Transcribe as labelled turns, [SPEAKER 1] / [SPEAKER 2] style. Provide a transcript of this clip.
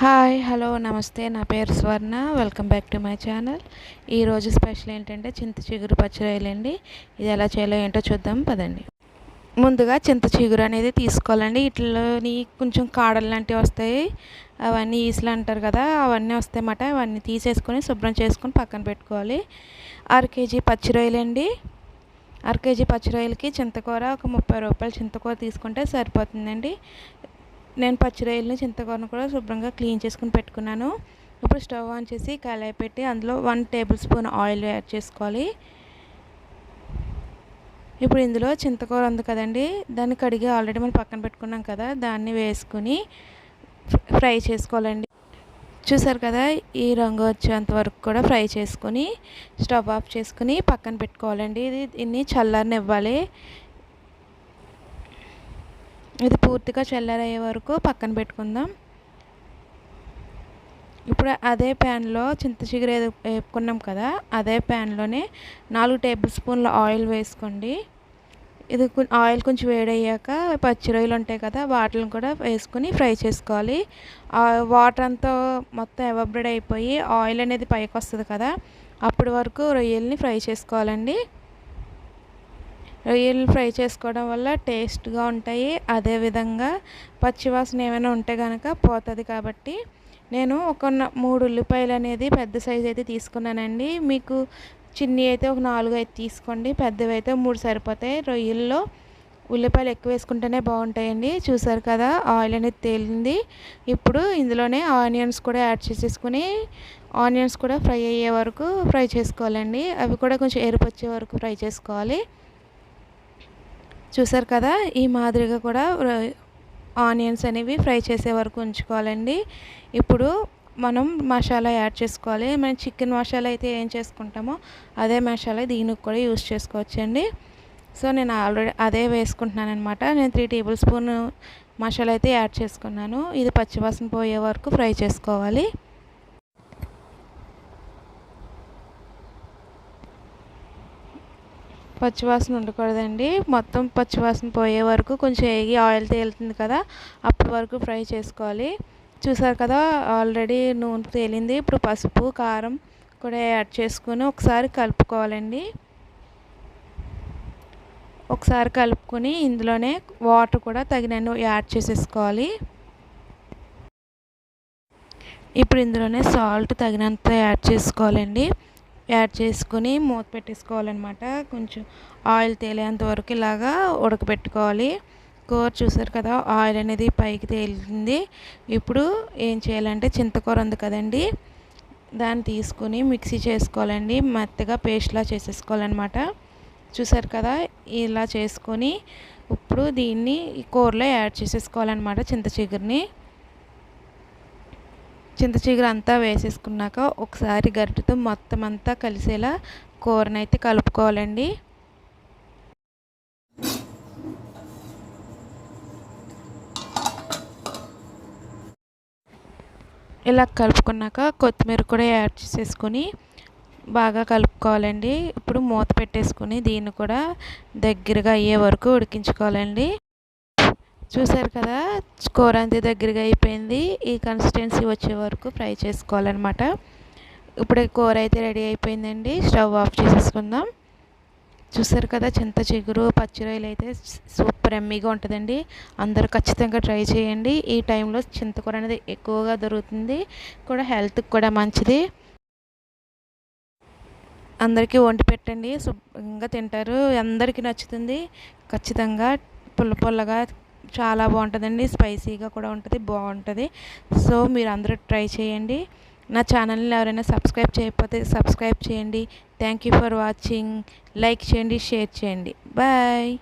[SPEAKER 1] Hi hello నమస్తే నా పేరు స్వర్ణ welcome back to my channel. ఈరోజు స్పెషల్ ఏంటంటే చింత చిగురు పచ్చిరొయ్యలండి. ఇది ఎలా చేయాలో ఏంటో చూద్దాం పదండి. ముందుగా చింత చిగురు అనేది తీసుకోవాలండి. ఇట్లని కొంచెం కాడలు లాంటివి వస్తాయి, అవన్నీ ఈసులు అంటారు కదా, అవన్నీ వస్తాయన్నమాట. అవన్నీ తీసేసుకొని శుభ్రం చేసుకొని పక్కన పెట్టుకోవాలి. 1/2 కేజీ పచ్చిరొయ్యలండి. 1/2 కేజీ పచ్చిరొయ్యలకి చింతకూర ఒక 30 రూపాయలు చింతకూర తీసుకుంటే సరిపోతుందండి. నేను పచ్చిరొయ్యలని చింతకూరను కూడా శుభ్రంగా క్లీన్ చేసుకుని పెట్టుకున్నాను. ఇప్పుడు స్టవ్ ఆన్ చేసి కళాయి పెట్టి అందులో 1 టేబుల్ స్పూన్ ఆయిల్ యాడ్ చేసుకోవాలి. ఇప్పుడు ఇందులో చింతకూర ఉంది కదండి, దాన్ని కడిగి ఆల్రెడీ మనం పక్కన పెట్టుకున్నాం కదా, దాన్ని వేసుకుని ఫ్రై చేసుకోవాలండి. చూసారు కదా, ఈ రంగు వచ్చేంత వరకు కూడా ఫ్రై చేసుకొని స్టవ్ ఆఫ్ చేసుకుని పక్కన పెట్టుకోవాలండి. దీన్ని చల్లారనివ్వాలి. ఇది పూర్తిగా చల్లారయ్యే వరకు పక్కన పెట్టుకుందాం. ఇప్పుడు అదే ప్యాన్లో చింత చిగురు వేపుకున్నాం కదా, అదే ప్యాన్లోనే 4 టేబుల్ స్పూన్ల ఆయిల్ వేసుకోండి. ఇది ఆయిల్ కొంచెం వేడయ్యాక పచ్చిరొయ్యలు ఉంటాయి కదా, వాటిని కూడా వేసుకొని ఫ్రై చేసుకోవాలి. వాటర్ అంతా మొత్తం ఎవాపరేట్ అయిపోయి ఆయిల్ అనేది పైకి వస్తుంది కదా, అప్పటి వరకు రొయ్యల్ని ఫ్రై చేసుకోవాలండి. రొయ్యలు ఫ్రై చేసుకోవడం వల్ల టేస్ట్గా ఉంటాయి. అదేవిధంగా పచ్చివాసన ఏమైనా ఉంటే కనుక పోతుంది. కాబట్టి నేను ఒక 3 ఉల్లిపాయలు అనేది పెద్ద సైజు అయితే తీసుకున్నానండి. మీకు చిన్ని అయితే ఒక 4 అయితే తీసుకోండి, పెద్దవి అయితే 3 సరిపోతాయి. రొయ్యల్లో ఉల్లిపాయలు ఎక్కువ వేసుకుంటేనే బాగుంటాయండి. చూసారు కదా, ఆయిల్ అనేది తేలింది. ఇప్పుడు ఇందులోనే ఆనియన్స్ కూడా యాడ్ చేసేసుకుని ఆనియన్స్ కూడా ఫ్రై అయ్యే వరకు ఫ్రై చేసుకోవాలండి. అవి కూడా కొంచెం ఎరుపు వచ్చే వరకు ఫ్రై చేసుకోవాలి. చూసారు కదా, ఈ మాదిరిగా కూడా ఆనియన్స్ అనేవి ఫ్రై చేసే వరకు ఉంచుకోవాలండి. ఇప్పుడు మనం మసాలా యాడ్ చేసుకోవాలి. మనం చికెన్ మసాలా అయితే ఏం చేసుకుంటామో అదే మసాలా దీనికి కూడా యూస్ చేసుకోవచ్చండి. సో నేను ఆల్రెడీ అదే వేసుకుంటున్నాను అనమాట. నేను 3 టేబుల్ స్పూన్ మసాలా అయితే యాడ్ చేసుకున్నాను. ఇది పచ్చివాసన పోయే వరకు ఫ్రై చేసుకోవాలి. పచ్చివాసన ఉండకూడదండి, మొత్తం పచ్చివాసన పోయే వరకు కొంచెం వేగి ఆయిల్ తేలుతుంది కదా, అప్పటి వరకు ఫ్రై చేసుకోవాలి. చూసారు కదా, ఆల్రెడీ నూనె తేలింది. ఇప్పుడు పసుపు కారం కూడా యాడ్ చేసుకొని ఒకసారి కలుపుకోవాలండి. ఒకసారి కలుపుకొని ఇందులోనే వాటర్ కూడా తగినన్ని యాడ్ చేసేసుకోవాలి. ఇప్పుడు ఇందులోనే సాల్ట్ తగినంత యాడ్ చేసుకోవాలండి. యాడ్ చేసుకొని మూత పెట్టేసుకోవాలన్నమాట. కొంచెం ఆయిల్ తేలేంత వరకు ఇలాగా ఉడకబెట్టుకోవాలి. కూర చూసారు కదా, ఆయిల్ అనేది పైకి తేలింది. ఇప్పుడు ఏం చేయాలంటే చింతకూర ఉంది కదండి, దాన్ని తీసుకొని మిక్సీ చేసుకోవాలండి. మెత్తగా పేస్ట్లా చేసేసుకోవాలన్నమాట. చూసారు కదా, ఇలా చేసుకొని ఇప్పుడు దీన్ని కూరలో యాడ్ చేసేసుకోవాలన్నమాట. చింత చిగురు అంతా వేసేసుకున్నాక ఒకసారి గరిటెతో మొత్తం అంతా కలిసేలా కూరనైతే కలుపుకోవాలండి. ఇలా కలుపుకున్నాక కొత్తిమీర కూడా యాడ్ చేసేసుకొని బాగా కలుపుకోవాలండి. ఇప్పుడు మూత పెట్టేసుకొని దీన్ని కూడా దగ్గరగా అయ్యే వరకు ఉడికించుకోవాలండి. చూసారు కదా, కూర అంతే దగ్గరగా అయిపోయింది. ఈ కన్సిస్టెన్సీ వచ్చే వరకు ఫ్రై చేసుకోవాలన్నమాట. ఇప్పుడు కూర అయితే రెడీ అయిపోయిందండి. స్టవ్ ఆఫ్ చేసేసుకుందాం. చూసారు కదా, చింత చిగురు పచ్చిరొయ్యలు అయితే సూపర్ ఎమ్మీగా ఉంటుందండి. అందరూ ఖచ్చితంగా ట్రై చేయండి. ఈ టైంలో చింతకూర అనేది ఎక్కువగా దొరుకుతుంది కూడా, హెల్త్కి కూడా మంచిది. అందరికీ వండి పెట్టండి, శుభ్రంగా తింటారు. అందరికీ నచ్చుతుంది. ఖచ్చితంగా పుల్లగా చాలా బాగుంటుందండి. స్పైసీగా కూడా ఉంటుంది, బాగుంటుంది. సో మీరు అందరూ ట్రై చేయండి. నా ఛానల్ని ఎవరైనా సబ్స్క్రైబ్ చేయకపోతే సబ్స్క్రైబ్ చేయండి. Thank you for watching. Like చేయండి, షేర్ చేయండి. బాయ్.